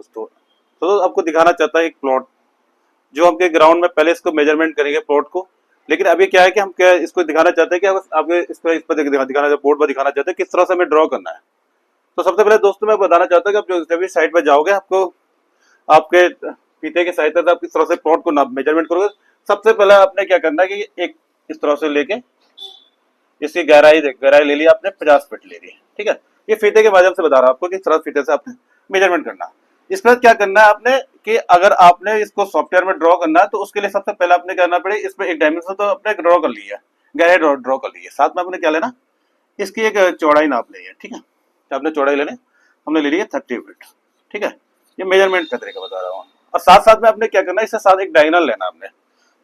दोस्तों। तो आपको दिखाना चाहता है एक प्लॉट जो हम ग्राउंड में पहले इसको मेजरमेंट करेंगे प्लॉट को, लेकिन अभी क्या है कि हम क्या इसको दिखाना चाहते हैं कि आपको इस पर दिखाना बोर्ड पर दिखाना चाहते हैं किस तरह से हमें ड्रॉ करना है। तो सबसे पहले दोस्तों मैं बताना चाहता हूँ कि आप जो भी साइट पर जाओगे आपको आपके फीते की सहायता से आप किस तरह से प्लॉट को मेजरमेंट करोगे। सबसे पहले आपने क्या करना है कि एक इस तरह से लेके इसकी गहराई ले ली आपने 50 फीट ले ली, ठीक है। ये फीते के माध्यम से बता रहा हूं आपको कि किस तरह फीते से आपने मेजरमेंट करना। इसके बाद क्या करना है आपने कि अगर आपने इसको सॉफ्टवेयर में ड्रॉ करना है तो उसके लिए सबसे पहले आपने करना पड़े इसमें एक डायमेंशन तो आपने ड्रॉ कर लिया, गहराई ड्रॉ कर ली है। साथ में आपने क्या लेना, इसकी एक चौड़ाई नाप ली है, ठीक है। तो आपने चौड़ाई लेने हमने ले ली है 30 फीट, ठीक है। ये मेजरमेंट का तरीका बता रहा हूँ। और साथ साथ में आपने क्या करना है, इसके साथ एक डायगोनल लेना आपने।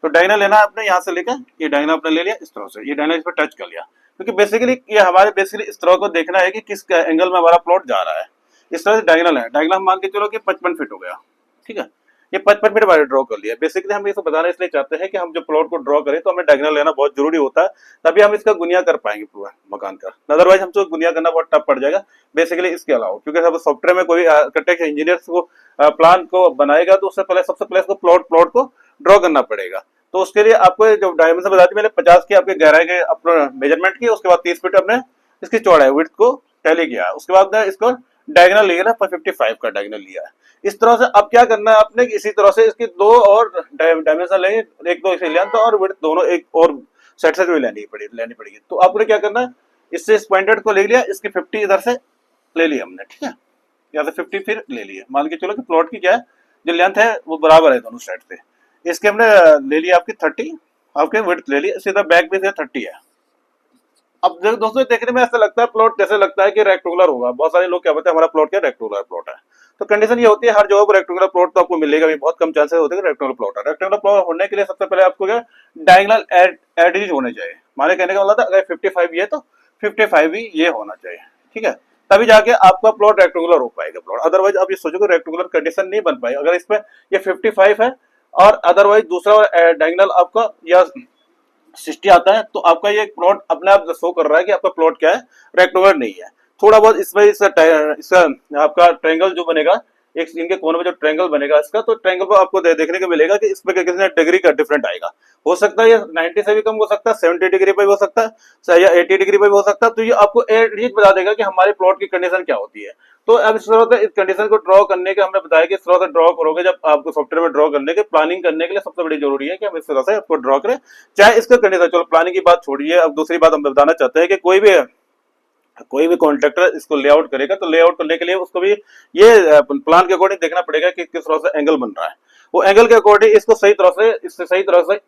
तो डायगोनल लेना आपने यहाँ से लेकर ये डायगोनल आपने ले लिया इस तरह से, ये डायगोनल इस पर टच कर लिया, क्योंकि बेसिकली ये हमारे बेसिकली इस तरह को देखना है कि किस एंगल में हमारा प्लॉट जा रहा है। इस तरह से डायगोनल है, डायगोनल हम मान के चलो कि 55 फीट हो गया, ठीक है। ये 55 फीट हमारे ड्रॉ कर लिया। बेसिकली हम इसको बताना इसलिए चाहते हैं कि हम जो प्लॉट को ड्रॉ करें तो हमें डायगोनल लेना बहुत जरूरी होता है, तभी हम इसका गुनिया कर पाएंगे पूरा मकान का। अदरवाइज हमको गुनिया करना बहुत टफ पड़ जाएगा बेसिकली इसके अलावा, क्योंकि सब सॉफ्टवेयर में कोई आर्किटेक्ट इंजीनियर्स को प्लान को बनाएगा तो उससे पहले सबसे पहले इसको प्लॉट को ड्रॉ करना पड़ेगा। तो उसके लिए आपको जो डायमेंशन बता दी मैंने 50 की आपके गहराई के अपना मेजरमेंट की, उसके बाद 30 फीट अपने इसकी चौड़ाई विड्थ को टैली किया, उसके बाद इसको डायगोनल लिया ना 55 का डायगोनल लिया है। इस तरह से अब क्या करना है आपने, इसी तरह से इसकी दो और डायमेंशन लेंगे, एक दो इसे लेंथ और विड्थ दोनों एक और साइड से लेनी पड़ेगी। तो आपने क्या करना है, इससे इस पॉइंटेड को ले लिया, इसकी 50 इधर से ले लिया हमने, ठीक है। यहाँ से 50 फिर ले लिया, मान के चलो कि प्लॉट की क्या है जो लेंथ है वो बराबर है दोनों साइड से। इसके हमने ले लिया आपकी 30, आपके विड्थ ले लिया, सीधा बैक भी 30 है। अब दोस्तों देखने में ऐसा लगता है प्लॉट जैसे लगता है कि रेक्टेंगुलर होगा, बहुत सारे लोग क्या बोलते हैं हमारा प्लॉट क्या रेक्टेंगुलर प्लॉट है। तो कंडीशन ये होती है हर जगह पर रेक्टेंगुलर प्लॉट तो आपको मिलेगा भी, बहुत कम चांसेस होते हैं रेक्टेंगुलर प्लॉट है। रेक्टेंगुलर प्लॉट होने के लिए सबसे पहले आपको क्या डायगोनल एडिज होने चाहिए। हमारे कहने का मतलब अगर 55 ये तो 55 भी ये होना चाहिए, ठीक है। तभी जाके आपका प्लॉट रेक्टेंगुलर हो पाएगा प्लॉट। अदरवाइज आप ये सोचो रेक्टेंगुलर कंडीशन नहीं बन पाएगी अगर इसमें ये 55 है और अदरवाइज दूसरा डायगोनल आपका या 60 आता है, तो आपका ये प्लॉट अपने आप शो कर रहा है कि आपका प्लॉट क्या है रेक्टेंगुलर नहीं है। थोड़ा बहुत इसमें इसका आपका ट्रायंगल जो बनेगा, एक इनके कोने में जो ट्रायंगल बनेगा इसका, तो ट्रायंगल को आपको देखने को मिलेगा कि इसमें कितने डिग्री का डिफरेंट आएगा। हो सकता है ये 90 से भी कम हो सकता है, 70 डिग्री पे भी हो सकता है या 80 डिग्री पे भी हो सकता है। तो ये आपको एटलीस्ट बता देगा कि हमारे प्लॉट की कंडीशन क्या होती है। तो अब इस तरह से इस कंडीशन को ड्रॉ करने के हमने बताया कि इस तरह से ड्रॉ करोगे जब आपको सॉफ्टवेयर में ड्रॉ करने के प्लानिंग करने के लिए सबसे बड़ी जरूरी है कि हम इस तरह से आपको ड्रॉ करें। चाहे इसका कंडीशन, चलो प्लानिंग की बात छोड़िए, अब दूसरी बात हम बताना चाहते हैं कि कोई भी कॉन्ट्रैक्टर इसको लेआउट करेगा तो लेआउट करने के लिए उसको भी ये प्लान के अकॉर्डिंग देखना पड़ेगा कि किस तरह से एंगल बन रहा है। वो एंगल के अकॉर्डिंग इसको सही तरह से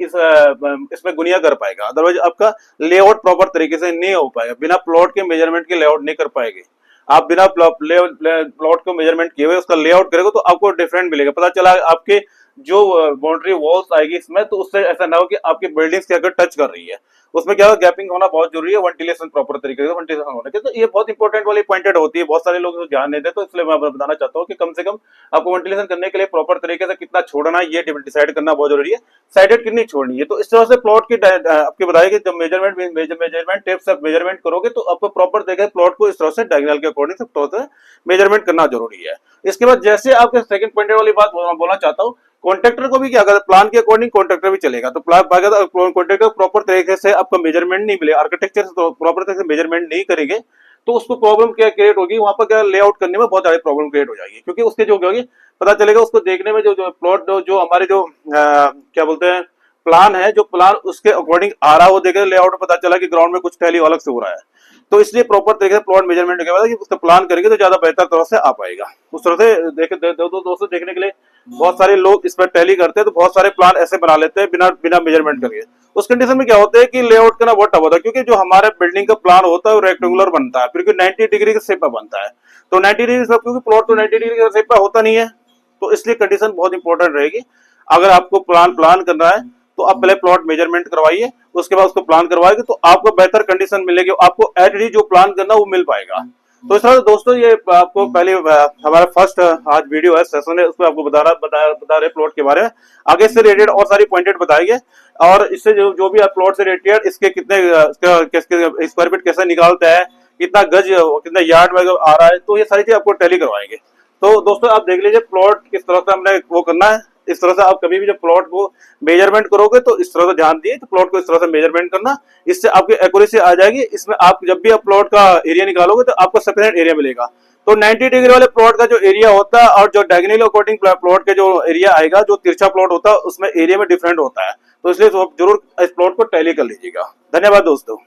इसमें गुनिया कर पाएगा। अदरवाइज आपका लेआउट प्रॉपर तरीके से नहीं हो पाएगा, बिना प्लॉट के मेजरमेंट के लेआउट नहीं कर पाएंगे। आप बिना प्लॉट को मेजरमेंट किए हुए उसका लेआउट करेगा तो आपको डिफरेंट मिलेगा। पता चला आपके जो बाउंड्री वॉल्स आएगी इसमें, तो उससे ऐसा ना हो कि आपकी बिल्डिंग्स के अगर टच कर रही है, उसमें क्या गैपिंग होना बहुत जरूरी है, वेंटिलेशन प्रॉपर तरीके से वेंटिलेशन होने के। तो ये बहुत इंपॉर्टेंट वाली पॉइंटेड होती है, बहुत सारे लोग ध्यान नहीं देते। तो इसलिए मैं बताना चाहता हूँ कि कम से कम आपको वेंटिलेशन करने के लिए प्रॉपर तरीके से कितना छोड़ना है ये डिसाइड करना बहुत जरूरी है, साइडेड कितनी छोड़नी है। तो इस तरह से प्लॉट की आपके बताया कि जब मेजरमेंट टेप से मेजरमेंट करोगे तो आपको प्रॉपर देखे प्लॉट को इस तरह से डायगोनल के अकॉर्डिंग से मेजरमेंट करना जरूरी है। इसके बाद जैसे आपके सेकंड पॉइंटेड वाली बात बोलना चाहता हूँ, कॉन्ट्रैक्टर को भी क्या अगर प्लान के अकॉर्डिंग कॉन्ट्रैक्टर भी चलेगा तो कॉन्ट्रैक्टर प्रॉपर तरीके से आपका मेजरमेंट नहीं मिलेगा, आर्किटेक्चर तो प्रॉपर तरीके से मेजरमेंट नहीं करेंगे तो उसको प्रॉब्लम क्या क्रिएट होगी, वहां पर क्या लेआउट करने में बहुत ज्यादा प्रॉब्लम क्रिएट हो जाएगी। क्योंकि उसके जो होगी पता चलेगा उसको देखने में जो प्लॉट जो हमारे जो क्या बोलते हैं प्लान है, जो प्लान उसके अकॉर्डिंग आ रहा है वो देखेगा लेआउट, पता चला कि ग्राउंड में कुछ टैली अलग से हो रहा है। तो इसलिए प्रॉपर तरीके से प्लॉट मेजरमेंट के बाद उसका प्लान करेंगे तो ज्यादा बेहतर तरह से आ पाएगा। उस तरह से दोस्तों देखने के लिए बहुत सारे लोग इस पर टैली करते हैं, तो बहुत सारे प्लान ऐसे बना लेते हैं बिना मेजरमेंट करके। उस कंडीशन में क्या होता है कि लेआउट करना बहुत टफ होता है, क्योंकि जो हमारे बिल्डिंग का प्लान होता है वो रेक्टेंगुलर बनता है, फिर 90 डिग्री के शेप में बनता है। तो 90 डिग्री क्योंकि प्लॉट तो 90 डिग्री के शेप में होता नहीं है, तो इसलिए कंडीशन बहुत इंपॉर्टेंट रहेगी। अगर आपको प्लान करना है तो आप पहले प्लॉट मेजरमेंट करवाइए, उसके बाद उसको प्लान करवाएंगे तो आपको बेहतर कंडीशन मिलेगी, आपको एटली जो प्लान करना वो मिल पाएगा। तो इस तरह दोस्तों ये आपको पहले हमारा फर्स्ट आज वीडियो है सेशन है, उसमें आपको बता रहे प्लॉट के बारे में। आगे से रिलेटेड और सारी पॉइंटेड बताएंगे, और इससे जो भी आप प्लॉट से रिलेटेड इसके कितने स्क्वायर फीट कैसे निकालता है, कितना गज कितना यार्ड में आ रहा है, तो ये सारी चीज आपको टैली करवाएंगे। तो दोस्तों आप देख लीजिए प्लॉट किस तरह से हमने वो करना है। इस तरह से आप कभी भी जब प्लॉट को मेजरमेंट करोगे तो इस तरह से ध्यान दिए, तो प्लॉट को इस तरह से मेजरमेंट करना, इससे आपकी एक्यूरेसी आ जाएगी। इसमें आप जब भी आप प्लॉट का एरिया निकालोगे तो आपको सफिशिएंट एरिया मिलेगा। तो 90 डिग्री वाले प्लॉट का जो एरिया होता है और जो डायगोनली अकॉर्डिंग प्लॉट के जो एरिया आएगा, जो तिरछा प्लॉट होता है उसमें एरिया में डिफरेंट होता है। तो इसलिए जरूर इस प्लॉट को टैली कर लीजिएगा। धन्यवाद दोस्तों।